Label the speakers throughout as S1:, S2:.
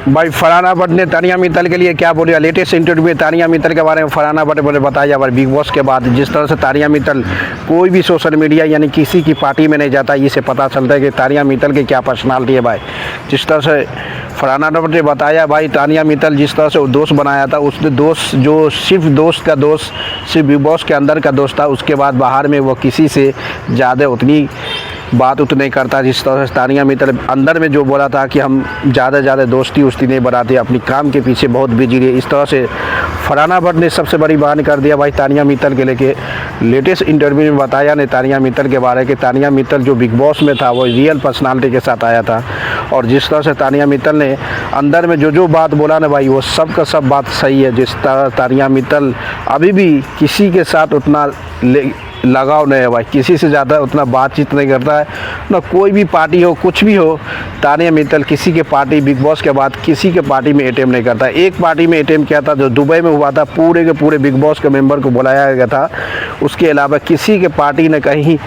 S1: भाई फरहाना भट्ट ने तानिया मित्तल के लिए क्या बोलिया। लेटेस्ट इंटरव्यू में तानिया मित्तल के बारे में फरहाना भट्ट ने बताया भाई बिग बॉस के बाद जिस तरह से तानिया मित्तल कोई भी सोशल मीडिया यानी किसी की पार्टी में नहीं जाता, इससे पता चलता है कि तानिया मित्तल की क्या पर्सनालिटी है भाई। जिस तरह से फरहाना भट्ट ने बताया भाई तानिया मित्तल जिस तरह से वो दोस्त बनाया था, उसने दोस्त जो सिर्फ दोस्त का दोस्त सिर्फ बिग बॉस के अंदर का दोस्त था, उसके बाद बाहर में वो किसी से ज़्यादा उतनी बात उतने करता। जिस तरह से तानिया मित्तल अंदर में जो बोला था कि हम ज़्यादा दोस्ती उस्ती नहीं बनाते, अपनी काम के पीछे बहुत बिजी रही, इस तरह से फरहाना भट्ट ने सबसे बड़ी बयान कर दिया भाई तानिया मित्तल के लेके। लेटेस्ट इंटरव्यू में बताया ने तानिया मित्तल के बारे कि तानिया मित्तल जो बिग बॉस में था वो रियल पर्सनालिटी के साथ आया था, और जिस तरह से तानिया मित्तल ने अंदर में जो बात बोला ना भाई वो सब का सब बात सही है। जिस तरह तानिया मित्तल अभी भी किसी के साथ उतना लगाव नहीं है भाई, किसी से ज़्यादा उतना बातचीत नहीं करता है ना। कोई भी पार्टी हो कुछ भी हो, तानिया मित्तल किसी के पार्टी बिग बॉस के बाद किसी के पार्टी में अटेम्प्ट नहीं करता। एक पार्टी में अटेम्प्ट किया था जो दुबई में हुआ था, पूरे के पूरे बिग बॉस के मेंबर को बुलाया गया था, उसके अलावा किसी के पार्टी ने कहीं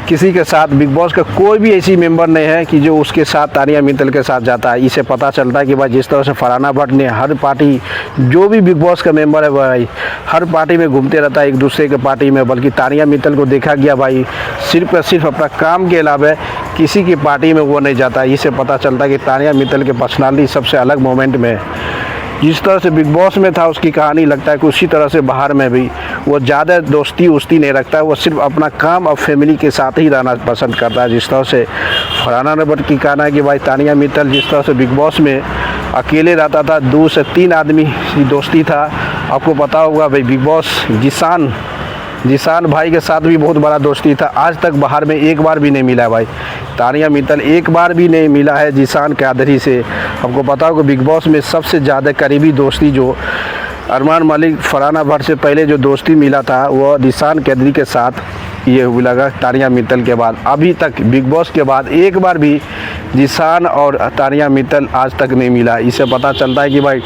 S1: किसी के साथ बिग बॉस का कोई भी ऐसी मेंबर नहीं है कि जो उसके साथ तानिया मित्तल के साथ जाता है। इससे पता चलता है कि भाई जिस तरह से फरहाना भट्ट ने हर पार्टी जो भी बिग बॉस का मेंबर है भाई हर पार्टी में घूमते रहता है एक दूसरे के पार्टी में, बल्कि तानिया मित्तल को देखा गया भाई सिर्फ और सिर्फ अपना काम के अलावा किसी की पार्टी में वो नहीं जाता। इससे पता चलता है कि तानिया मित्तल की पर्सनालिटी सबसे अलग मोमेंट में है। जिस तरह से बिग बॉस में था उसकी कहानी लगता है कि उसी तरह से बाहर में भी वो ज़्यादा दोस्ती उस्ती नहीं रखता है, वो सिर्फ अपना काम और फैमिली के साथ ही रहना पसंद करता है। जिस तरह से फरहाना भट्ट की कहना है कि भाई तानिया मित्तल जिस तरह से बिग बॉस में अकेले रहता था, 2 से 3 आदमी की दोस्ती था। आपको पता होगा भाई बिग बॉस जिसान भाई के साथ भी बहुत बड़ा दोस्ती था, आज तक बाहर में एक बार भी नहीं मिला है भाई। तानिया मित्तल एक बार भी नहीं मिला है जिसान कैदरी से। आपको पता होगा बिग बॉस में सबसे ज़्यादा करीबी दोस्ती जो अरमान मलिक फरहाना भट्ट से पहले जो दोस्ती मिला था वो जिसान कैदरी के साथ ये लगा। तानिया मित्तल के बाद अभी तक बिग बॉस के बाद एक बार भी जिसान और तानिया मित्तल आज तक नहीं मिला। इससे पता चलता है कि भाई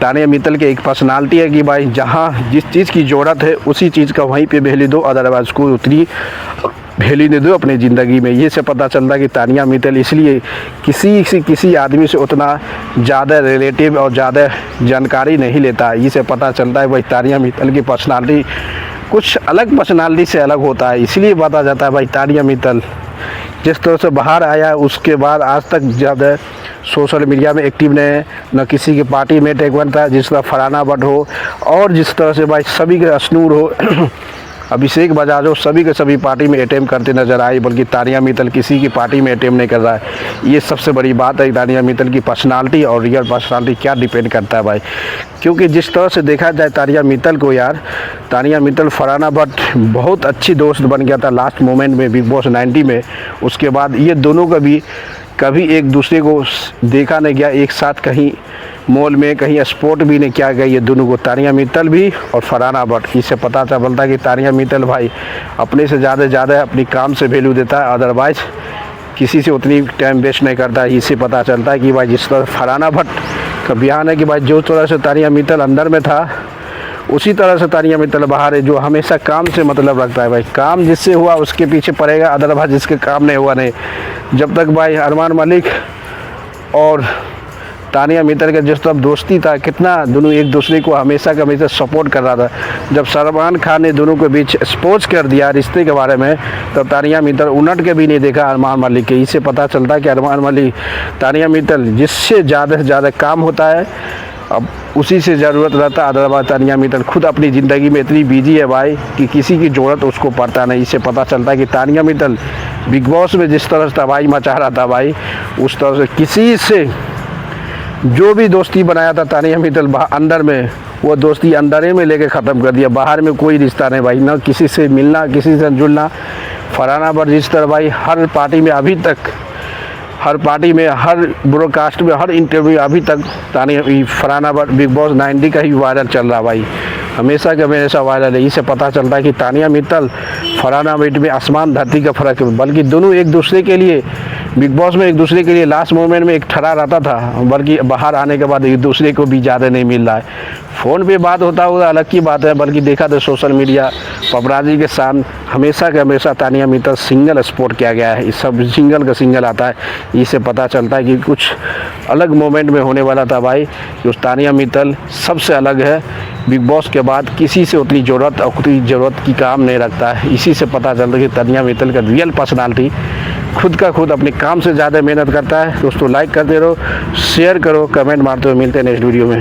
S1: तानिया मित्तल की एक पर्सनालिटी है कि भाई जहाँ जिस चीज़ की ज़रूरत है उसी चीज़ का वहीं पे वैल्यू दो, अदरवाइज को उतनी वैल्यू नहीं दो अपनी ज़िंदगी में। ये से पता चलता है कि तानिया मित्तल इसलिए किसी आदमी से उतना ज़्यादा रिलेटिव और ज़्यादा जानकारी नहीं लेता। इससे पता चलता है भाई तानिया मित्तल की पर्सनालिटी कुछ अलग पर्सनालिटी से अलग होता है। इसलिए पता जाता है भाई तानिया मित्तल जिस तरह से बाहर आया उसके बाद आज तक ज़्यादा सोशल मीडिया में एक्टिव नहीं है, न किसी की पार्टी में टेक बनता है। जिस तरह फरहाना भट्ट हो और जिस तरह से भाई सभी के अशनूर हो अभिषेक बजाज हो, सभी के सभी पार्टी में अटेम्प्ट करते नजर आए, बल्कि तानिया मित्तल किसी की पार्टी में अटेम्प्ट नहीं कर रहा है। ये सबसे बड़ी बात है तानिया मित्तल की पर्सनालिटी और रियल पर्सनालिटी क्या डिपेंड करता है भाई। क्योंकि जिस तरह से देखा जाए तानिया मित्तल को यार, तानिया मित्तल फरहाना भट्ट बहुत अच्छी दोस्त बन गया था लास्ट मोमेंट में बिग बॉस 90 में। उसके बाद ये दोनों का भी कभी एक दूसरे को देखा नहीं गया, एक साथ कहीं मॉल में कहीं स्पोर्ट भी नहीं किया गया ये दोनों को, तानिया मित्तल भी और फरहाना भट्ट। इससे पता चलता है कि तानिया मित्तल भाई अपने से ज़्यादा अपनी काम से वैल्यू देता है, अदरवाइज किसी से उतनी टाइम वेस्ट नहीं करता है। इससे पता चलता है कि भाई जिस तरह फरहाना भट्ट का बयान है कि भाई जो तरह से तानिया मित्तल अंदर में था उसी तरह से तानिया मित्तल बाहर है, जो हमेशा काम से मतलब रखता है भाई। काम जिससे हुआ उसके पीछे पड़ेगा, अदरवाइज जिसके काम नहीं हुआ नहीं। जब तक भाई अरमान मलिक और तानिया मित्तल का जिस तरफ दोस्ती था, कितना दोनों एक दूसरे को हमेशा का हमेशा सपोर्ट कर रहा था। जब सलमान खान ने दोनों के बीच स्पोज कर दिया रिश्ते के बारे में, तब तानिया मित्तल उनट के भी नहीं देखा अरमान मलिक के। इससे पता चलता है कि अरमान मलिक तानिया मित्तल जिससे ज़्यादा से ज़्यादा काम होता है अब उसी से ज़रूरत रहता है, अदरवाइज तानिया मित्तल खुद अपनी ज़िंदगी में इतनी बिजी है भाई कि किसी की ज़रूरत उसको पड़ता नहीं। इससे पता चलता है कि तानिया मित्तल बिग बॉस में जिस तरह से तबाही मचा रहा था भाई, उस तरह से किसी से जो भी दोस्ती बनाया था तानिया मित्तल अंदर में वो दोस्ती अंदर में लेके ख़त्म कर दिया। बाहर में कोई रिश्ता नहीं भाई, ना किसी से मिलना किसी से जुड़ना। फरहाना भट्ट जिस तरह भाई हर पार्टी में अभी तक हर पार्टी में हर ब्रॉडकास्ट में हर इंटरव्यू अभी तक फरहाना भट्ट बिग बॉस 90 का ही वायरल चल रहा भाई, हमेशा का हमेशा वायरल है। इससे पता चलता है कि तानिया मित्तल फरहाना भट्ट में आसमान धरती का फ़र्क है, बल्कि दोनों एक दूसरे के लिए बिग बॉस में एक दूसरे के लिए लास्ट मोमेंट में एक ठहरा रहता था, बल्कि बाहर आने के बाद एक दूसरे को भी ज़्यादा नहीं मिल रहा है। फ़ोन पे बात होता हुआ अलग की बात है, बल्कि देखा तो सोशल मीडिया पपराजी के साथ हमेशा के हमेशा तानिया मित्तल सिंगल स्पॉट किया गया है। इस सब सिंगल का सिंगल आता है, इससे पता चलता है कि कुछ अलग मोमेंट में होने वाला था भाई। कि उस तानिया मित्तल सबसे अलग है, बिग बॉस के बाद किसी से उतनी ज़रूरत की काम नहीं रखता है। इसी से पता चलता है कि तानिया मित्तल का रियल पर्सनालिटी खुद अपने काम से ज़्यादा मेहनत करता है। दोस्तों लाइक करते रहो, शेयर करो, कमेंट मारते हो। मिलते हैं नेक्स्ट वीडियो में।